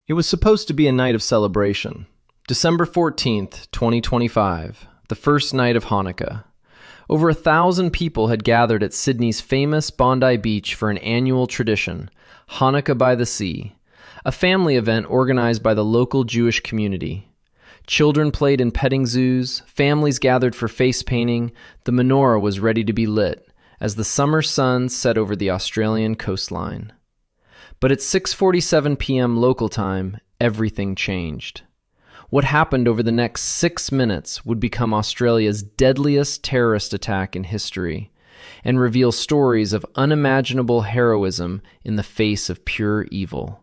It was supposed to be a night of celebration. December 14th, 2025, the first night of Hanukkah. Over 1,000 people had gathered at Sydney's famous Bondi Beach for an annual tradition, Hanukkah by the Sea, a family event organized by the local Jewish community. Children played in petting zoos, families gathered for face painting, the menorah was ready to be lit as the summer sun set over the Australian coastline. But at 6:47 p.m. local time, everything changed. What happened over the next 6 minutes would become Australia's deadliest terrorist attack in history and reveal stories of unimaginable heroism in the face of pure evil.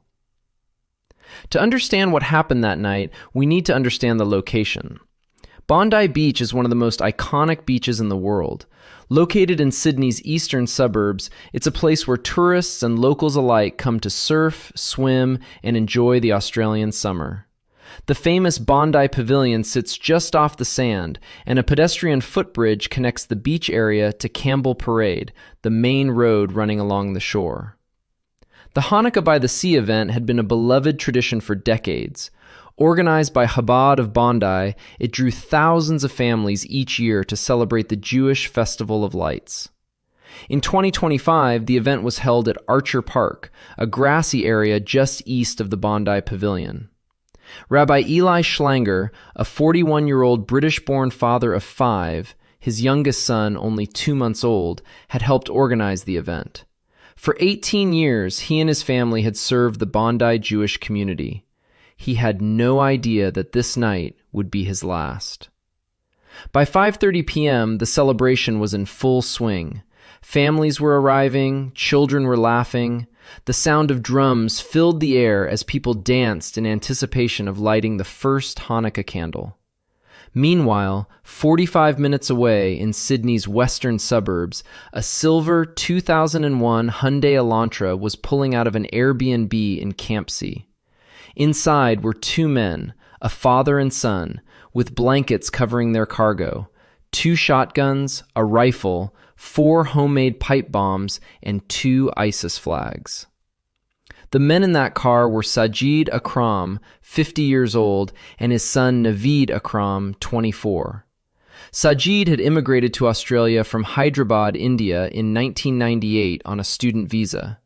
To understand what happened that night, we need to understand the location. Bondi Beach is one of the most iconic beaches in the world. Located in Sydney's eastern suburbs, it's a place where tourists and locals alike come to surf, swim, and enjoy the Australian summer. The famous Bondi Pavilion sits just off the sand, and a pedestrian footbridge connects the beach area to Campbell Parade, the main road running along the shore. The Hanukkah by the Sea event had been a beloved tradition for decades. Organized by Chabad of Bondi, it drew thousands of families each year to celebrate the Jewish Festival of Lights. In 2025, the event was held at Archer Park, a grassy area just east of the Bondi Pavilion. Rabbi Eli Schlanger, a 41-year-old British-born father of 5, his youngest son only 2 months old, had helped organize the event. For 18 years, he and his family had served the Bondi Jewish community. He had no idea that this night would be his last. By 5:30 p.m., the celebration was in full swing. Families were arriving, children were laughing. The sound of drums filled the air as people danced in anticipation of lighting the first Hanukkah candle. Meanwhile, 45 minutes away in Sydney's western suburbs, a silver 2001 Hyundai Elantra was pulling out of an Airbnb in Campsie. Inside were 2 men, a father and son, with blankets covering their cargo, 2 shotguns, a rifle, 4 homemade pipe bombs, and 2 ISIS flags. The men in that car were Sajid Akram, 50 years old, and his son Naveed Akram, 24. Sajid had immigrated to Australia from Hyderabad, India in 1998 on a student visa.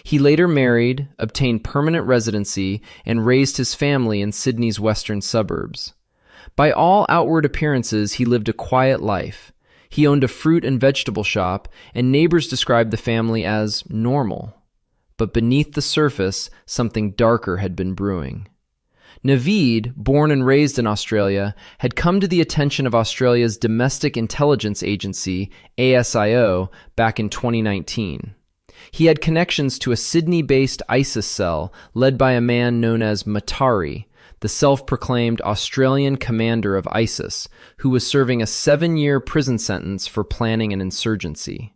He later married, obtained permanent residency, and raised his family in Sydney's western suburbs. By all outward appearances, he lived a quiet life. He owned a fruit and vegetable shop, and neighbors described the family as normal. But beneath the surface, something darker had been brewing. Naveed, born and raised in Australia, had come to the attention of Australia's Domestic Intelligence Agency, ASIO, back in 2019. He had connections to a Sydney-based ISIS cell led by a man known as Matari, the self-proclaimed Australian commander of ISIS, who was serving a 7-year prison sentence for planning an insurgency.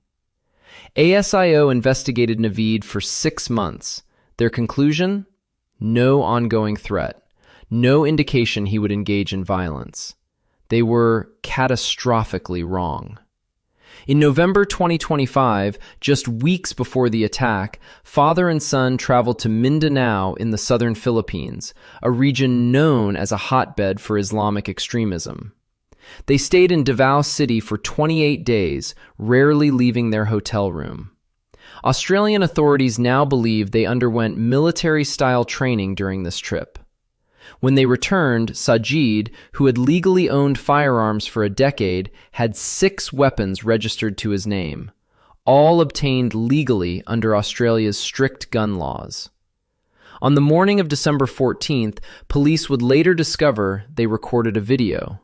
ASIO investigated Naveed for 6 months. Their conclusion? No ongoing threat. No indication he would engage in violence. They were catastrophically wrong. In November 2025, just weeks before the attack, father and son traveled to Mindanao in the southern Philippines, a region known as a hotbed for Islamic extremism. They stayed in Davao City for 28 days, rarely leaving their hotel room. Australian authorities now believe they underwent military-style training during this trip. When they returned, Sajid, who had legally owned firearms for a decade, had 6 weapons registered to his name, all obtained legally under Australia's strict gun laws. On the morning of December 14th, police would later discover they recorded a video.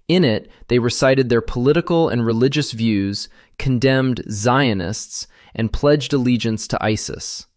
In it, they recited their political and religious views, condemned Zionists, and pledged allegiance to ISIS.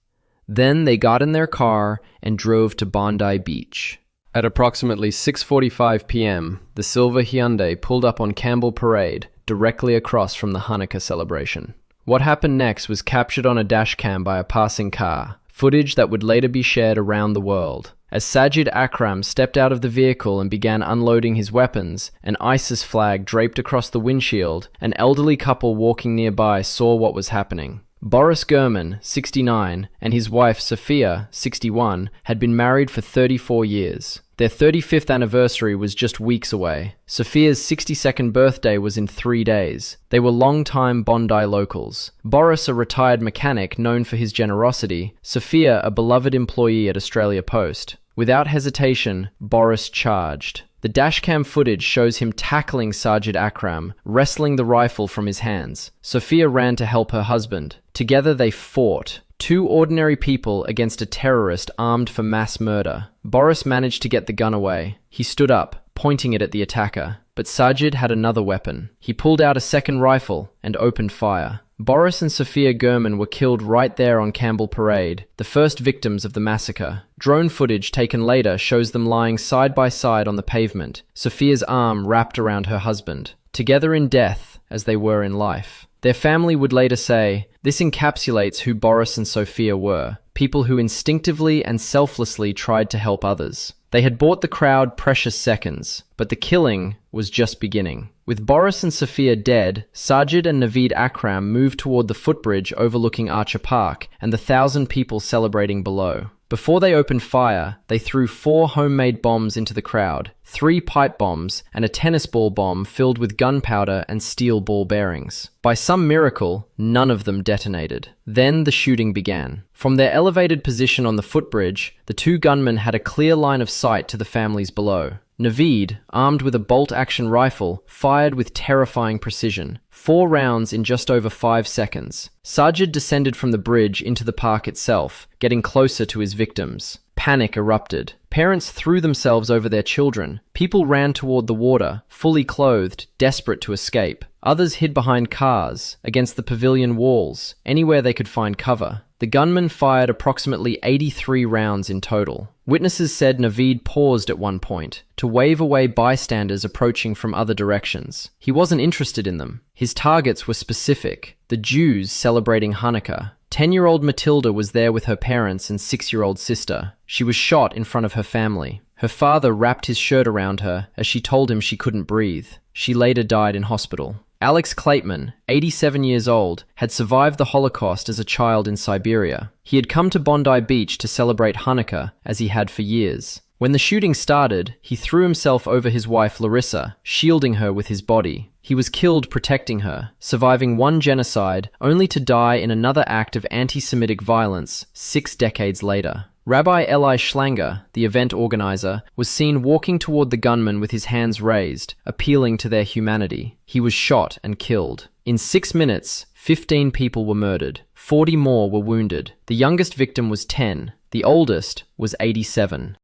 Then they got in their car and drove to Bondi Beach. At approximately 6:45 p.m., the silver Hyundai pulled up on Campbell Parade, directly across from the Hanukkah celebration. What happened next was captured on a dashcam by a passing car, footage that would later be shared around the world. As Sajid Akram stepped out of the vehicle and began unloading his weapons, an ISIS flag draped across the windshield, an elderly couple walking nearby saw what was happening. Boris Gurman, 69, and his wife Sofia, 61, had been married for 34 years. Their 35th anniversary was just weeks away. Sofia's 62nd birthday was in 3 days. They were long-time Bondi locals. Boris, a retired mechanic known for his generosity, Sofia, a beloved employee at Australia Post. Without hesitation, Boris charged. The dashcam footage shows him tackling Sajid Akram, wresting the rifle from his hands. Sofia ran to help her husband. Together they fought. Two ordinary people against a terrorist armed for mass murder. Boris managed to get the gun away. He stood up, pointing it at the attacker. But Sajid had another weapon. He pulled out a second rifle and opened fire. Boris and Sofia Gurman were killed right there on Campbell Parade, the first victims of the massacre. Drone footage taken later shows them lying side by side on the pavement, Sofia's arm wrapped around her husband, together in death as they were in life. Their family would later say, "This encapsulates who Boris and Sofia were, people who instinctively and selflessly tried to help others." They had bought the crowd precious seconds, but the killing was just beginning. With Boris and Sofia dead, Sajid and Naveed Akram moved toward the footbridge overlooking Archer Park and the 1,000 people celebrating below. Before they opened fire, they threw 4 homemade bombs into the crowd, 3 pipe bombs, and a tennis ball bomb filled with gunpowder and steel ball bearings. By some miracle, none of them detonated. Then the shooting began. From their elevated position on the footbridge, the 2 gunmen had a clear line of sight to the families below. Naveed, armed with a bolt-action rifle, fired with terrifying precision. 4 rounds in just over 5 seconds. Sajid descended from the bridge into the park itself, getting closer to his victims. Panic erupted. Parents threw themselves over their children. People ran toward the water, fully clothed, desperate to escape. Others hid behind cars, against the pavilion walls, anywhere they could find cover. The gunman fired approximately 83 rounds in total. Witnesses said Naveed paused at one point to wave away bystanders approaching from other directions. He wasn't interested in them. His targets were specific: the Jews celebrating Hanukkah. 10-year-old Matilda was there with her parents and 6-year-old sister. She was shot in front of her family. Her father wrapped his shirt around her as she told him she couldn't breathe. She later died in hospital. Alex Kleytman, 87 years old, had survived the Holocaust as a child in Siberia. He had come to Bondi Beach to celebrate Hanukkah, as he had for years. When the shooting started, he threw himself over his wife Larissa, shielding her with his body. He was killed protecting her, surviving one genocide, only to die in another act of anti-Semitic violence 6 decades later. Rabbi Schlanger, the event organizer, was seen walking toward the gunman with his hands raised, appealing to their humanity. He was shot and killed. In 6 minutes, 15 people were murdered. 40 more were wounded. The youngest victim was 10. The oldest was 87.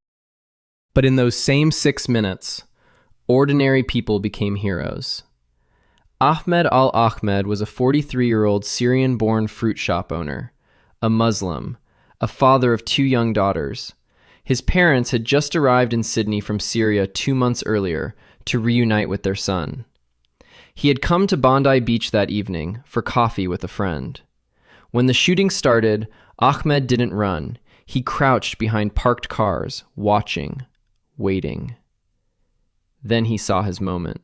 But in those same 6 minutes, ordinary people became heroes. Ahmed al-Ahmed was a 43-year-old Syrian-born fruit shop owner, a Muslim, a father of 2 young daughters. His parents had just arrived in Sydney from Syria 2 months earlier to reunite with their son. He had come to Bondi Beach that evening for coffee with a friend. When the shooting started, Ahmed didn't run. He crouched behind parked cars, watching, waiting. Then he saw his moment.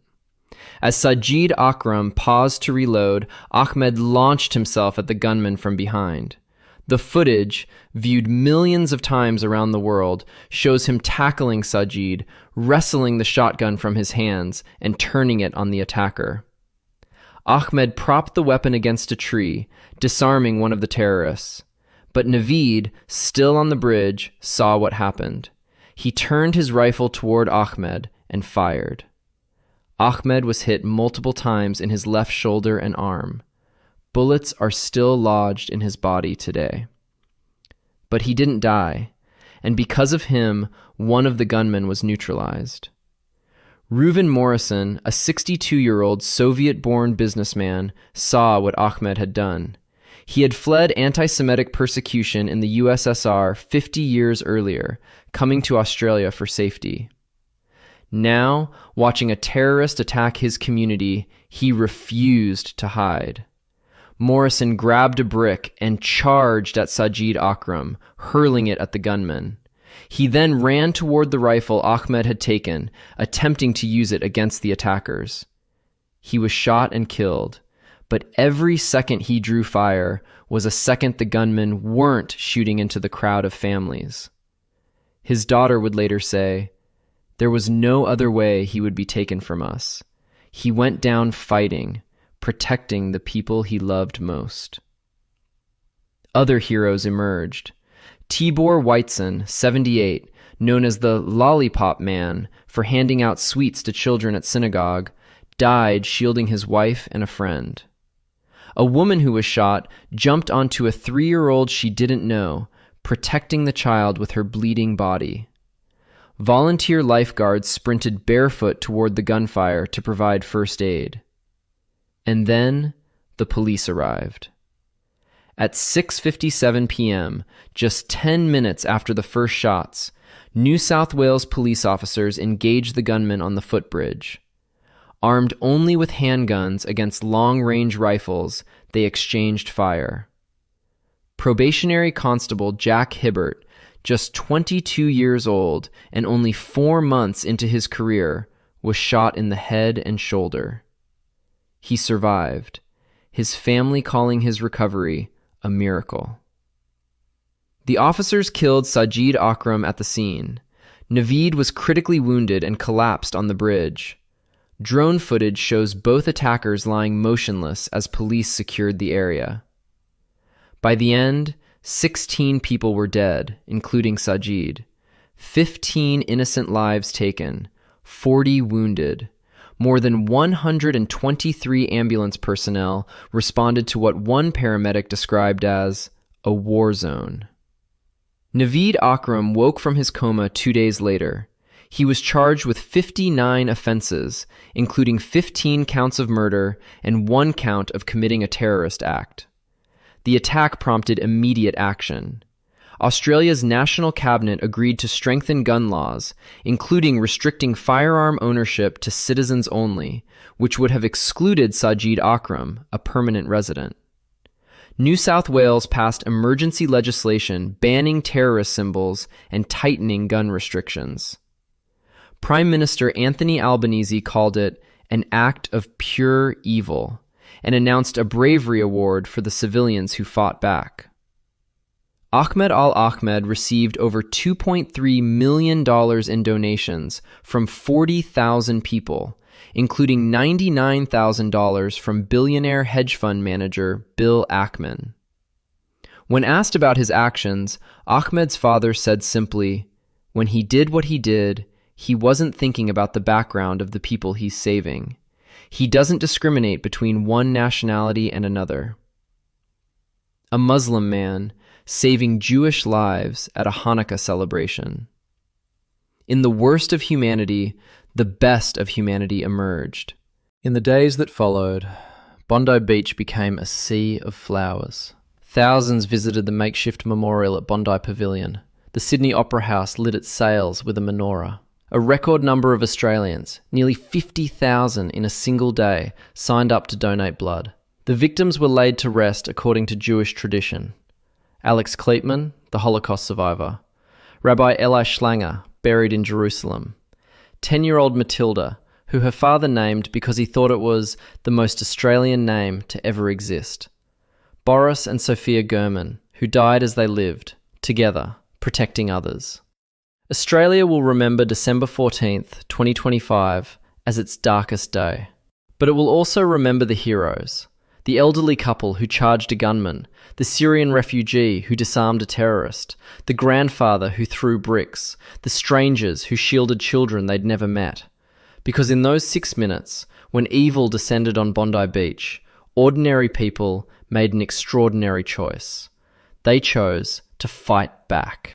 As Sajid Akram paused to reload, Ahmed launched himself at the gunman from behind. The footage, viewed millions of times around the world, shows him tackling Sajid, wrestling the shotgun from his hands, and turning it on the attacker. Ahmed propped the weapon against a tree, disarming one of the terrorists. But Naveed, still on the bridge, saw what happened. He turned his rifle toward Ahmed and fired. Ahmed was hit multiple times in his left shoulder and arm. Bullets are still lodged in his body today. But he didn't die, and because of him, one of the gunmen was neutralized. Reuven Morrison, a 62-year-old Soviet-born businessman, saw what Ahmed had done. He had fled anti-Semitic persecution in the USSR 50 years earlier, coming to Australia for safety. Now, watching a terrorist attack his community, he refused to hide. Morrison grabbed a brick and charged at Sajid Akram, hurling it at the gunman. He then ran toward the rifle Ahmed had taken, attempting to use it against the attackers. He was shot and killed, but every second he drew fire was a second the gunmen weren't shooting into the crowd of families. His daughter would later say, "There was no other way he would be taken from us. He went down fighting, protecting the people he loved most." Other heroes emerged. Tibor Weitzen, 78, known as the Lollipop Man for handing out sweets to children at synagogue, died shielding his wife and a friend. A woman who was shot jumped onto a 3-year-old she didn't know, protecting the child with her bleeding body. Volunteer lifeguards sprinted barefoot toward the gunfire to provide first aid. And then the police arrived. At 6:57 p.m., just 10 minutes after the first shots, New South Wales police officers engaged the gunmen on the footbridge. Armed only with handguns against long-range rifles, they exchanged fire. Probationary Constable Jack Hibbert, just 22 years old and only 4 months into his career, was shot in the head and shoulder. He survived, his family calling his recovery a miracle. The officers killed Sajid Akram at the scene. Naveed was critically wounded and collapsed on the bridge. Drone footage shows both attackers lying motionless as police secured the area. By the end, 16 people were dead, including Sajid. 15 innocent lives taken, 40 wounded. More than 123 ambulance personnel responded to what one paramedic described as a war zone. Naveed Akram woke from his coma 2 days later. He was charged with 59 offenses, including 15 counts of murder and 1 count of committing a terrorist act. The attack prompted immediate action. Australia's National Cabinet agreed to strengthen gun laws, including restricting firearm ownership to citizens only, which would have excluded Sajid Akram, a permanent resident. New South Wales passed emergency legislation banning terrorist symbols and tightening gun restrictions. Prime Minister Anthony Albanese called it an act of pure evil and announced a bravery award for the civilians who fought back. Ahmed al-Ahmed received over $2.3 million in donations from 40,000 people, including $99,000 from billionaire hedge fund manager Bill Ackman. When asked about his actions, Ahmed's father said simply, "When he did what he did, he wasn't thinking about the background of the people he's saving. He doesn't discriminate between one nationality and another." A Muslim man saving Jewish lives at a Hanukkah celebration. In the worst of humanity, the best of humanity emerged. In the days that followed, Bondi Beach became a sea of flowers. Thousands visited the makeshift memorial at Bondi Pavilion. The Sydney Opera House lit its sails with a menorah. A record number of Australians, nearly 50,000 in a single day, signed up to donate blood. The victims were laid to rest according to Jewish tradition. Alex Kleytman, the Holocaust survivor. Rabbi Eli Schlanger, buried in Jerusalem. 10-year-old Matilda, who her father named because he thought it was the most Australian name to ever exist. Boris and Sofia Gurman, who died as they lived, together, protecting others. Australia will remember December 14th, 2025, as its darkest day. But it will also remember the heroes. The elderly couple who charged a gunman, the Syrian refugee who disarmed a terrorist, the grandfather who threw bricks, the strangers who shielded children they'd never met. Because in those 6 minutes, when evil descended on Bondi Beach, ordinary people made an extraordinary choice. They chose to fight back.